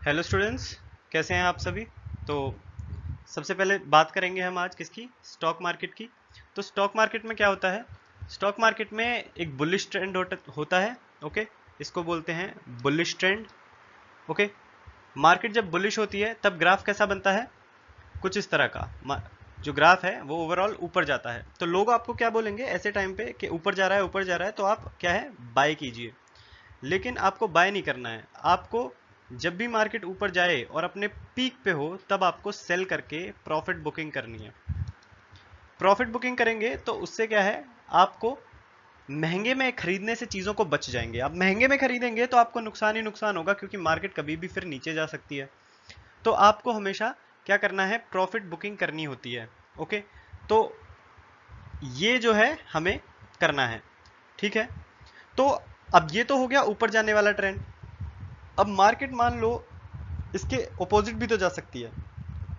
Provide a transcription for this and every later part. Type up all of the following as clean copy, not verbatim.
Hello students, कैसे हैं आप सभी। तो सबसे पहले बात करेंगे हम आज किसकी, स्टॉक मार्केट की। तो स्टॉक मार्केट में क्या होता है, स्टॉक मार्केट में एक बुलिश ट्रेंड होता है। ओके, इसको बोलते हैं बुलिश ट्रेंड। ओके, मार्केट जब बुलिश होती है तब ग्राफ कैसा बनता है, कुछ इस तरह का। जो ग्राफ है वो ओवरऑल ऊपर जाता है। तो लोग आपको क्या बोलेंगे ऐसे टाइम पे कि ऊपर जा रहा है, ऊपर जा रहा है, तो आप क्या है, बाय कीजिए। लेकिन आपको बाय नहीं करना है। आपको जब भी मार्केट ऊपर जाए और अपने पीक पे हो तब आपको सेल करके प्रॉफिट बुकिंग करनी है। प्रॉफिट बुकिंग करेंगे तो उससे क्या है, आपको महंगे में खरीदने से चीज़ों को बच जाएंगे। आप महंगे में खरीदेंगे तो आपको नुकसान ही नुकसान होगा, क्योंकि मार्केट कभी भी फिर नीचे जा सकती है। तो आपको हमेशा क्या करना है, प्रॉफिट बुकिंग करनी होती है। ओके, तो ये जो है हमें करना है, ठीक है। तो अब ये तो हो गया ऊपर जाने वाला ट्रेंड। अब मार्केट मान लो इसके ऑपोजिट भी तो जा सकती है।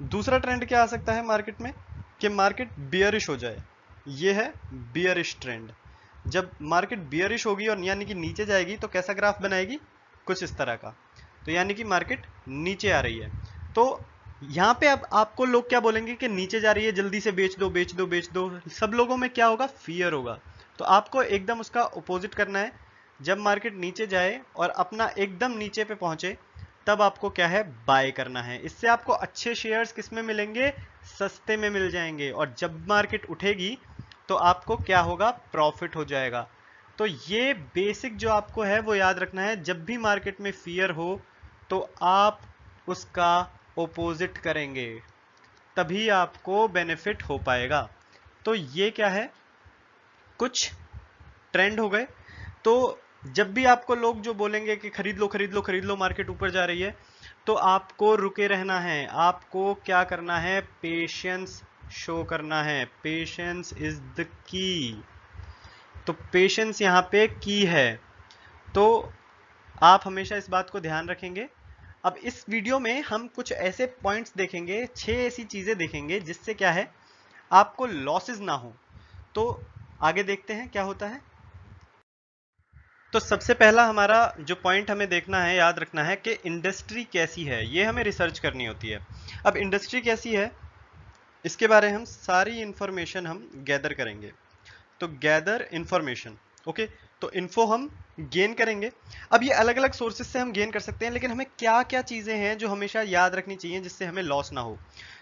दूसरा ट्रेंड क्या आ सकता है मार्केट में, कि मार्केट बियरिश हो जाए। ये है बियरिश ट्रेंड। जब मार्केट बियरिश होगी और यानी कि नीचे जाएगी तो कैसा ग्राफ बनाएगी, कुछ इस तरह का। तो यानी कि मार्केट नीचे आ रही है। तो यहाँ पे अब आपको लोग क्या बोलेंगे कि नीचे जा रही है, जल्दी से बेच दो बेच दो बेच दो। सब लोगों में क्या होगा, फियर होगा। तो आपको एकदम उसका ऑपोजिट करना है। जब मार्केट नीचे जाए और अपना एकदम नीचे पे पहुंचे तब आपको क्या है, बाय करना है। इससे आपको अच्छे शेयर्स किस में मिलेंगे, सस्ते में मिल जाएंगे। और जब मार्केट उठेगी तो आपको क्या होगा, प्रॉफिट हो जाएगा। तो ये बेसिक जो आपको है वो याद रखना है। जब भी मार्केट में फियर हो तो आप उसका ओपोजिट करेंगे, तभी आपको बेनिफिट हो पाएगा। तो ये क्या है, कुछ ट्रेंड हो गए। तो जब भी आपको लोग जो बोलेंगे कि खरीद लो खरीद लो खरीद लो, मार्केट ऊपर जा रही है, तो आपको रुके रहना है। आपको क्या करना है, पेशेंस शो करना है। Patience is the key. तो पेशेंस यहाँ पे की है। तो आप हमेशा इस बात को ध्यान रखेंगे। अब इस वीडियो में हम कुछ ऐसे पॉइंट्स देखेंगे, 6 ऐसी चीजें देखेंगे जिससे क्या है, आपको लॉसेस ना हो। तो आगे देखते हैं क्या होता है। तो सबसे पहला हमारा जो पॉइंट हमें देखना है, याद रखना है कि इंडस्ट्री कैसी है, ये हमें रिसर्च करनी होती है। अब इंडस्ट्री कैसी है, इसके बारे में हम सारी इंफॉर्मेशन हम गैदर करेंगे। तो गैदर इंफॉर्मेशन। ओके, तो इन्फो हम गेन करेंगे। अब ये अलग अलग सोर्सेज से हम गेन कर सकते हैं, लेकिन हमें क्या क्या चीजें हैं जो हमेशा याद रखनी चाहिए जिससे हमें लॉस ना हो।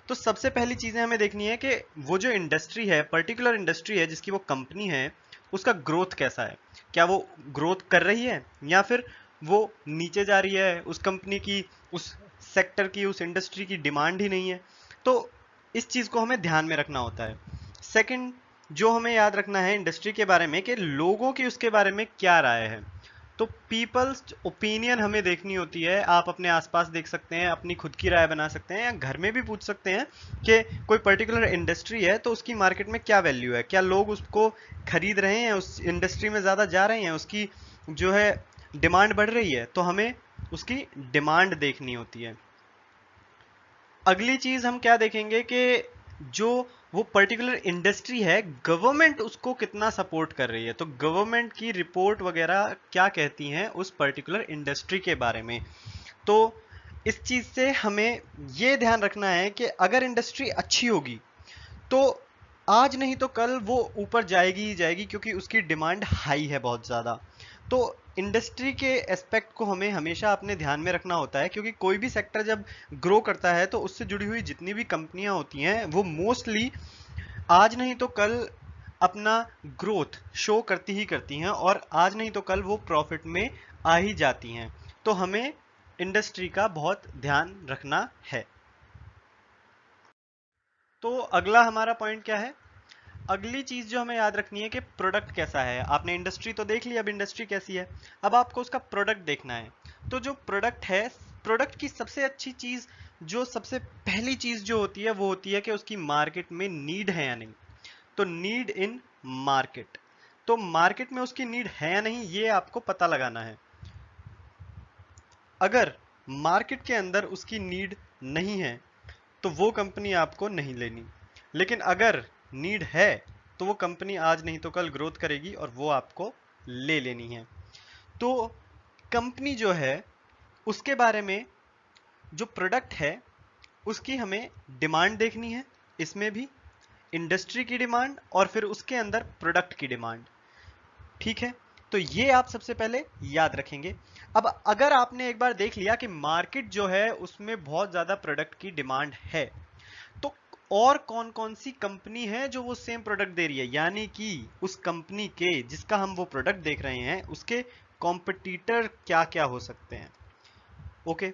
तो सबसे पहली चीजें हमें देखनी है कि वो जो इंडस्ट्री है, पर्टिकुलर इंडस्ट्री है जिसकी वो कंपनी है, उसका ग्रोथ कैसा है। क्या वो ग्रोथ कर रही है या फिर वो नीचे जा रही है, उस कंपनी की, उस सेक्टर की, उस इंडस्ट्री की डिमांड ही नहीं है। तो इस चीज को हमें ध्यान में रखना होता है। सेकंड, जो हमें याद रखना है इंडस्ट्री के बारे में, कि लोगों की उसके बारे में क्या राय है। तो पीपल्स ओपिनियन हमें देखनी होती है। आप अपने आसपास देख सकते हैं, अपनी खुद की राय बना सकते हैं, या घर में भी पूछ सकते हैं कि कोई पर्टिकुलर इंडस्ट्री है तो उसकी मार्केट में क्या वैल्यू है, क्या लोग उसको खरीद रहे हैं, उस इंडस्ट्री में ज़्यादा जा रहे हैं, उसकी जो है डिमांड बढ़ रही है। तो हमें उसकी डिमांड देखनी होती है। अगली चीज हम क्या देखेंगे कि जो वो पर्टिकुलर इंडस्ट्री है, गवर्नमेंट उसको कितना सपोर्ट कर रही है। तो गवर्नमेंट की रिपोर्ट वगैरह क्या कहती हैं उस पर्टिकुलर इंडस्ट्री के बारे में। तो इस चीज से हमें ये ध्यान रखना है कि अगर इंडस्ट्री अच्छी होगी तो आज नहीं तो कल वो ऊपर जाएगी ही जाएगी, क्योंकि उसकी डिमांड हाई है बहुत ज़्यादा। तो इंडस्ट्री के एस्पेक्ट को हमें हमेशा अपने ध्यान में रखना होता है, क्योंकि कोई भी सेक्टर जब ग्रो करता है तो उससे जुड़ी हुई जितनी भी कंपनियां होती हैं वो मोस्टली आज नहीं तो कल अपना ग्रोथ शो करती ही करती हैं, और आज नहीं तो कल वो प्रॉफिट में आ ही जाती हैं। तो हमें इंडस्ट्री का बहुत ध्यान रखना है। तो अगला हमारा पॉइंट क्या है, अगली चीज जो हमें याद रखनी है कि प्रोडक्ट कैसा है। आपने इंडस्ट्री तो देख ली, अब इंडस्ट्री कैसी है, अब आपको उसका प्रोडक्ट देखना है। तो जो प्रोडक्ट है, प्रोडक्ट की सबसे अच्छी चीज, जो सबसे पहली चीज जो होती है वो होती है कि उसकी मार्केट में नीड है या नहीं। तो नीड इन मार्केट। तो मार्केट में उसकी नीड है या नहीं, ये आपको पता लगाना है। अगर मार्केट के अंदर उसकी नीड नहीं है तो वो कंपनी आपको नहीं लेनी। लेकिन अगर नीड है तो वो कंपनी आज नहीं तो कल ग्रोथ करेगी और वो आपको ले लेनी है। तो कंपनी जो है उसके बारे में जो प्रोडक्ट है उसकी हमें डिमांड देखनी है, इसमें भी इंडस्ट्री की डिमांड और फिर उसके अंदर प्रोडक्ट की डिमांड। ठीक है, तो ये आप सबसे पहले याद रखेंगे। अब अगर आपने एक बार देख लिया कि मार्केट जो है उसमें बहुत ज्यादा प्रोडक्ट की डिमांड है, तो और कौन कौन सी कंपनी है जो वो सेम प्रोडक्ट दे रही है, यानी कि उस कंपनी के जिसका हम वो प्रोडक्ट देख रहे हैं उसके कॉम्पिटिटर क्या क्या हो सकते हैं। ओके,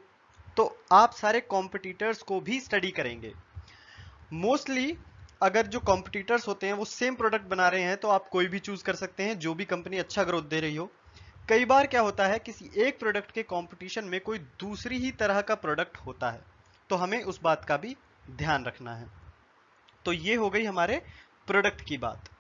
तो आप सारे कॉम्पिटिटर्स को भी स्टडी करेंगे। मोस्टली अगर जो कॉम्पिटिटर्स होते हैं वो सेम प्रोडक्ट बना रहे हैं तो आप कोई भी चूज कर सकते हैं, जो भी कंपनी अच्छा ग्रोथ दे रही हो। कई बार क्या होता है, किसी एक प्रोडक्ट के कंपटीशन में कोई दूसरी ही तरह का प्रोडक्ट होता है, तो हमें उस बात का भी ध्यान रखना है। तो ये हो गई हमारे प्रोडक्ट की बात।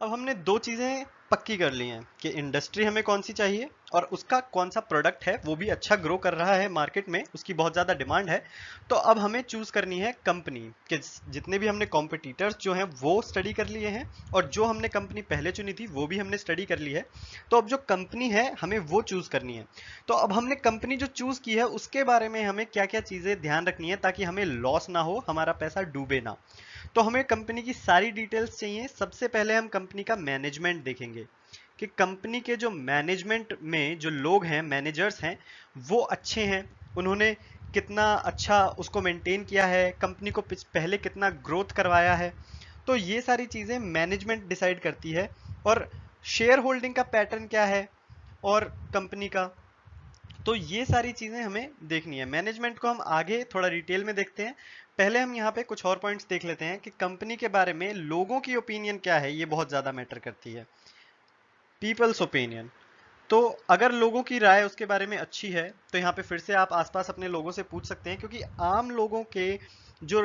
अब हमने दो चीजें पक्की कर ली हैं कि इंडस्ट्री हमें कौन सी चाहिए और उसका कौन सा प्रोडक्ट है वो भी अच्छा ग्रो कर रहा है मार्केट में, उसकी बहुत ज्यादा डिमांड है। तो अब हमें चूज करनी है कंपनी कि जितने भी हमने कॉम्पिटिटर्स जो हैं वो स्टडी कर लिए हैं और जो हमने कंपनी पहले चुनी थी वो भी हमने स्टडी कर ली है। तो अब जो कंपनी है हमें वो चूज करनी है। तो अब हमने कंपनी जो चूज की है उसके बारे में हमें क्या क्या चीजें ध्यान रखनी है ताकि हमें लॉस ना हो, हमारा पैसा डूबे ना। तो हमें कंपनी की सारी डिटेल्स चाहिए। सबसे पहले हम कंपनी का मैनेजमेंट देखेंगे कि कंपनी के जो मैनेजमेंट में जो लोग हैं, मैनेजर्स हैं, वो अच्छे हैं, उन्होंने कितना अच्छा उसको मेंटेन किया है, कंपनी को पहले कितना ग्रोथ करवाया है। तो ये सारी चीजें मैनेजमेंट डिसाइड करती है। और शेयर होल्डिंग का पैटर्न क्या है और कंपनी का, तो ये सारी चीजें हमें देखनी है। मैनेजमेंट को हम आगे थोड़ा डिटेल में देखते हैं। पहले हम यहाँ पे कुछ और पॉइंट्स देख लेते हैं कि कंपनी के बारे में लोगों की ओपिनियन क्या है, ये बहुत ज्यादा मैटर करती है। पीपल्स ओपिनियन, तो अगर लोगों की राय उसके बारे में अच्छी है तो यहाँ पे फिर से आप आसपास अपने लोगों से पूछ सकते हैं, क्योंकि आम लोगों के जो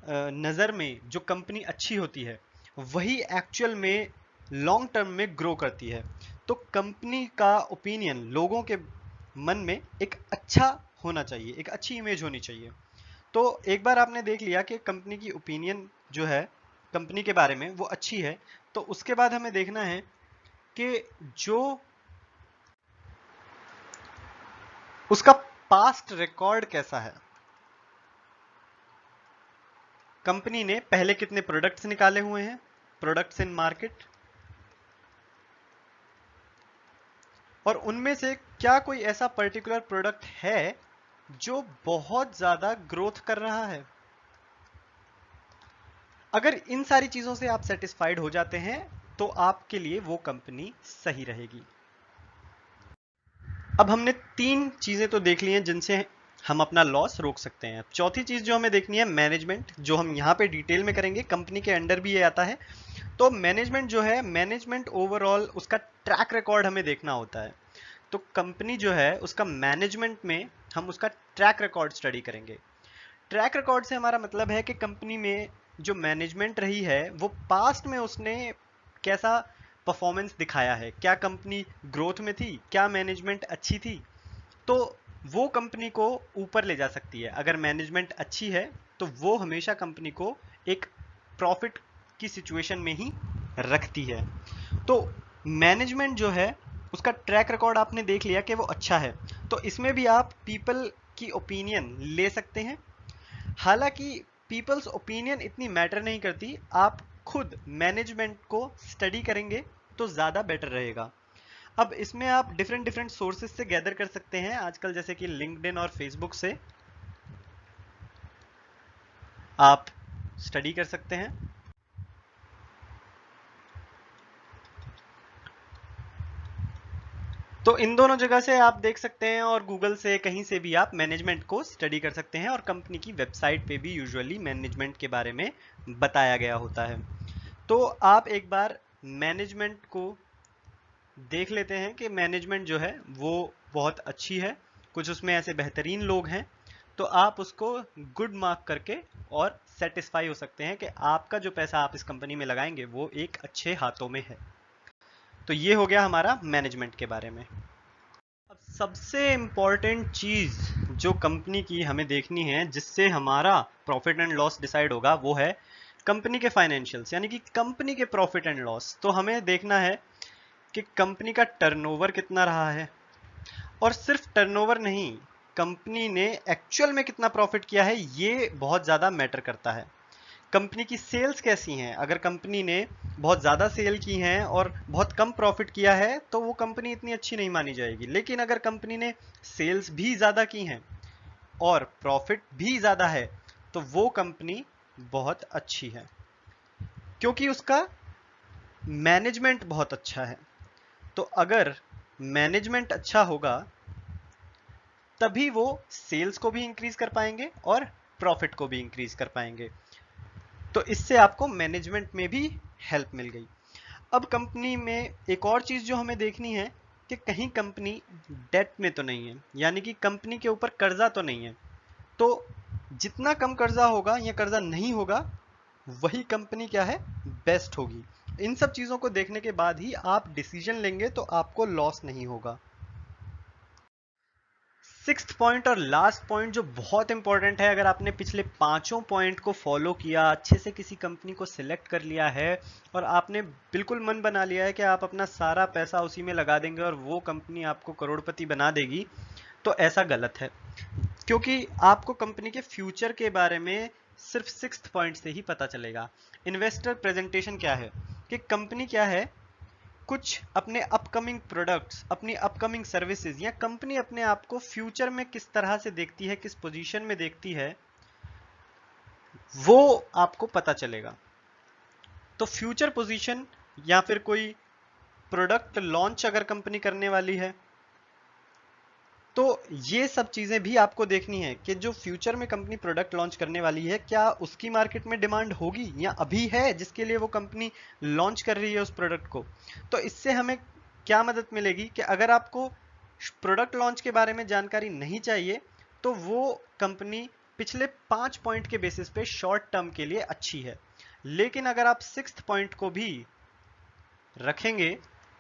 नज़र में जो कंपनी अच्छी होती है वही एक्चुअल में लॉन्ग टर्म में ग्रो करती है। तो कंपनी का ओपिनियन लोगों के मन में एक अच्छा होना चाहिए, एक अच्छी इमेज होनी चाहिए। तो एक बार आपने देख लिया कि कंपनी की ओपिनियन जो है कंपनी के बारे में वो अच्छी है, तो उसके बाद हमें देखना है कि जो उसका पास्ट रिकॉर्ड कैसा है। कंपनी ने पहले कितने प्रोडक्ट्स निकाले हुए हैं, प्रोडक्ट्स इन मार्केट, और उनमें से क्या कोई ऐसा पर्टिकुलर प्रोडक्ट है जो बहुत ज्यादा ग्रोथ कर रहा है। अगर इन सारी चीजों से आप सेटिस्फाइड हो जाते हैं तो आपके लिए वो कंपनी सही रहेगी। अब हमने तीन चीजें तो देख ली हैं जिनसे हम अपना लॉस रोक सकते हैं। चौथी चीज जो हमें देखनी है मैनेजमेंट, जो हम यहाँ पे डिटेल में करेंगे, कंपनी के अंडर भी ये आता है। तो मैनेजमेंट जो है, मैनेजमेंट ओवरऑल उसका ट्रैक रिकॉर्ड हमें देखना होता है। तो कंपनी जो है उसका मैनेजमेंट में हम उसका ट्रैक रिकॉर्ड स्टडी करेंगे। ट्रैक रिकॉर्ड से हमारा मतलब है कि कंपनी में जो मैनेजमेंट रही है वो पास्ट में उसने कैसा परफॉर्मेंस दिखाया है, क्या कंपनी ग्रोथ में थी, क्या मैनेजमेंट अच्छी थी। तो वो कंपनी को ऊपर ले जा सकती है। अगर मैनेजमेंट अच्छी है तो वो हमेशा कंपनी को एक प्रॉफिट की सिचुएशन में ही रखती है। तो मैनेजमेंट जो है उसका ट्रैक रिकॉर्ड आपने देख लिया कि वो अच्छा है, तो इसमें भी आप पीपल की ओपिनियन ले सकते हैं। हालांकि पीपल्स ओपिनियन इतनी मैटर नहीं करती, आप खुद मैनेजमेंट को स्टडी करेंगे तो ज़्यादा बेटर रहेगा। अब इसमें आप डिफरेंट डिफरेंट सोर्सेज से गैदर कर सकते हैं आजकल, जैसे कि लिंक्डइन और फेसबुक से आप स्टडी कर सकते हैं। तो इन दोनों जगह से आप देख सकते हैं और गूगल से कहीं से भी आप मैनेजमेंट को स्टडी कर सकते हैं, और कंपनी की वेबसाइट पे भी यूजुअली मैनेजमेंट के बारे में बताया गया होता है। तो आप एक बार मैनेजमेंट को देख लेते हैं कि मैनेजमेंट जो है वो बहुत अच्छी है, कुछ उसमें ऐसे बेहतरीन लोग हैं, तो आप उसको गुड मार्क करके और सेटिस्फाई हो सकते हैं कि आपका जो पैसा आप इस कंपनी में लगाएंगे वो एक अच्छे हाथों में है। तो ये हो गया हमारा मैनेजमेंट के बारे में। अब सबसे इम्पॉर्टेंट चीज जो कंपनी की हमें देखनी है जिससे हमारा प्रॉफिट एंड लॉस डिसाइड होगा वो है कंपनी के फाइनेंशियल्स, यानी कि कंपनी के प्रॉफिट एंड लॉस। तो हमें देखना है कि कंपनी का टर्नओवर कितना रहा है, और सिर्फ टर्नओवर नहीं, कंपनी ने एक्चुअल में कितना प्रॉफिट किया है ये बहुत ज़्यादा मैटर करता है। कंपनी की सेल्स कैसी हैं, अगर कंपनी ने बहुत ज़्यादा सेल की हैं और बहुत कम प्रॉफिट किया है तो वो कंपनी इतनी अच्छी नहीं मानी जाएगी। लेकिन अगर कंपनी ने सेल्स भी ज़्यादा की हैं और प्रॉफिट भी ज़्यादा है तो वो कंपनी बहुत अच्छी है, क्योंकि उसका मैनेजमेंट बहुत अच्छा है। तो अगर मैनेजमेंट अच्छा होगा तभी वो सेल्स को भी इंक्रीज कर पाएंगे और प्रॉफिट को भी इंक्रीज कर पाएंगे। तो इससे आपको मैनेजमेंट में भी हेल्प मिल गई। अब कंपनी में एक और चीज जो हमें देखनी है कि कहीं कंपनी डेट में तो नहीं है, यानी कि कंपनी के ऊपर कर्जा तो नहीं है। तो जितना कम कर्जा होगा या कर्जा नहीं होगा वही कंपनी क्या है, बेस्ट होगी। इन सब चीजों को देखने के बाद ही आप डिसीजन लेंगे तो आपको लॉस नहीं होगा। सिक्स्थ पॉइंट और लास्ट पॉइंट जो बहुत इंपॉर्टेंट है, अगर आपने पिछले पांचों पॉइंट को फॉलो किया, अच्छे से किसी कंपनी को सिलेक्ट कर लिया है और आपने बिल्कुल मन बना लिया है कि आप अपना सारा पैसा उसी में लगा देंगे और वो कंपनी आपको करोड़पति बना देगी, तो ऐसा गलत है। क्योंकि आपको कंपनी के फ्यूचर के बारे में सिर्फ सिक्स्थ पॉइंट से ही पता चलेगा। इन्वेस्टर प्रेजेंटेशन क्या है, कि कंपनी क्या है, कुछ अपने अपकमिंग प्रोडक्ट्स, अपनी अपकमिंग सर्विसेज, या कंपनी अपने आप को फ्यूचर में किस तरह से देखती है, किस पोजीशन में देखती है, वो आपको पता चलेगा। तो फ्यूचर पोजीशन या फिर कोई प्रोडक्ट लॉन्च अगर कंपनी करने वाली है तो ये सब चीजें भी आपको देखनी है कि जो फ्यूचर में कंपनी प्रोडक्ट लॉन्च करने वाली है क्या उसकी मार्केट में डिमांड होगी या अभी है जिसके लिए वो कंपनी लॉन्च कर रही है उस प्रोडक्ट को। तो इससे हमें क्या मदद मिलेगी कि अगर आपको प्रोडक्ट लॉन्च के बारे में जानकारी नहीं चाहिए तो वो कंपनी पिछले 5 पॉइंट के बेसिस पे शॉर्ट टर्म के लिए अच्छी है, लेकिन अगर आप सिक्स्थ पॉइंट को भी रखेंगे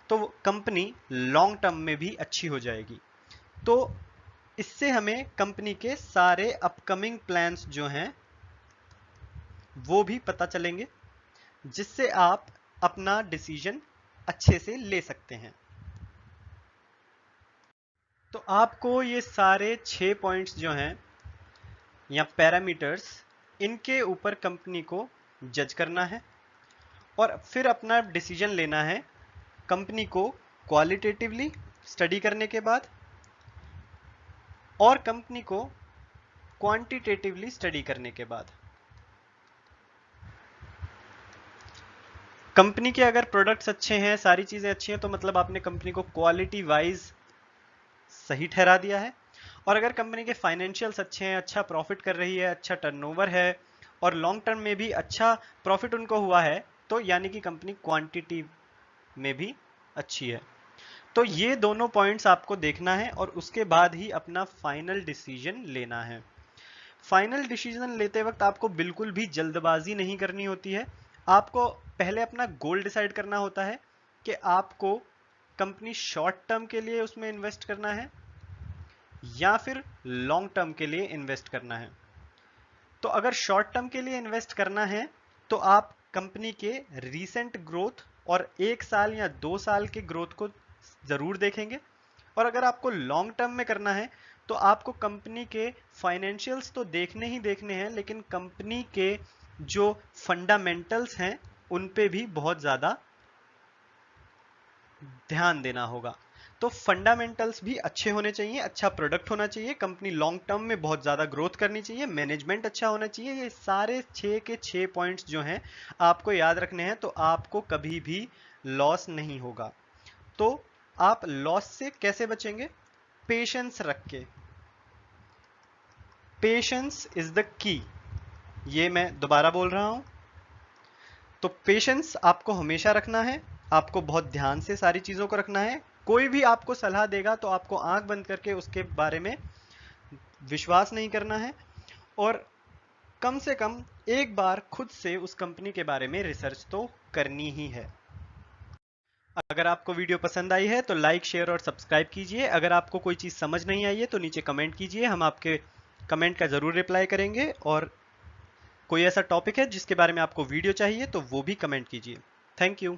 तो कंपनी लॉन्ग टर्म में भी अच्छी हो जाएगी। तो इससे हमें कंपनी के सारे अपकमिंग प्लान्स जो हैं वो भी पता चलेंगे, जिससे आप अपना डिसीजन अच्छे से ले सकते हैं। तो आपको ये सारे 6 पॉइंट्स जो हैं या पैरामीटर्स, इनके ऊपर कंपनी को जज करना है और फिर अपना डिसीजन लेना है कंपनी को क्वालिटेटिवली स्टडी करने के बाद और कंपनी को क्वांटिटेटिवली स्टडी करने के बाद। कंपनी के अगर प्रोडक्ट्स अच्छे हैं, सारी चीजें अच्छी हैं, तो मतलब आपने कंपनी को क्वालिटी वाइज सही ठहरा दिया है। और अगर कंपनी के फाइनेंशियल्स अच्छे हैं, अच्छा प्रॉफिट कर रही है, अच्छा टर्नओवर है और लॉन्ग टर्म में भी अच्छा प्रॉफिट उनको हुआ है, तो यानी कि कंपनी क्वांटिटी में भी अच्छी है। तो ये दोनों पॉइंट्स आपको देखना है और उसके बाद ही अपना फाइनल डिसीजन लेना है। फाइनल डिसीजन लेते वक्त आपको बिल्कुल भी जल्दबाजी नहीं करनी होती है। आपको पहले अपना गोल डिसाइड करना होता है कि आपको कंपनी शॉर्ट टर्म के लिए उसमें इन्वेस्ट करना है या फिर लॉन्ग टर्म के लिए इन्वेस्ट करना है। तो अगर शॉर्ट टर्म के लिए इन्वेस्ट करना है तो आप कंपनी के रीसेंट ग्रोथ और 1 साल या 2 साल के ग्रोथ को जरूर देखेंगे। और अगर आपको लॉन्ग टर्म में करना है तो आपको कंपनी के फाइनेंशियल्स तो देखने ही देखने हैं, लेकिन कंपनी के जो फंडामेंटल्स हैं उन पे भी बहुत ज़्यादा ध्यान देना होगा। तो फंडामेंटल्स भी अच्छे होने चाहिए, अच्छा प्रोडक्ट होना चाहिए, कंपनी लॉन्ग टर्म में बहुत ज़्यादा ग्रोथ करनी चाहिए, मैनेजमेंट अच्छा होना चाहिए। ये सारे 6 के 6 पॉइंट्स जो हैं आपको याद रखने हैं, तो आपको कभी भी लॉस नहीं होगा। तो आप लॉस से कैसे बचेंगे? पेशेंस रख के। पेशेंस इज द की, ये मैं दोबारा बोल रहा हूं। तो पेशेंस आपको हमेशा रखना है, आपको बहुत ध्यान से सारी चीजों को रखना है। कोई भी आपको सलाह देगा तो आपको आंख बंद करके उसके बारे में विश्वास नहीं करना है और कम से कम एक बार खुद से उस कंपनी के बारे में रिसर्च तो करनी ही है। अगर आपको वीडियो पसंद आई है तो लाइक, शेयर और सब्सक्राइब कीजिए। अगर आपको कोई चीज़ समझ नहीं आई है तो नीचे कमेंट कीजिए, हम आपके कमेंट का ज़रूर रिप्लाई करेंगे। और कोई ऐसा टॉपिक है जिसके बारे में आपको वीडियो चाहिए तो वो भी कमेंट कीजिए। Thank you.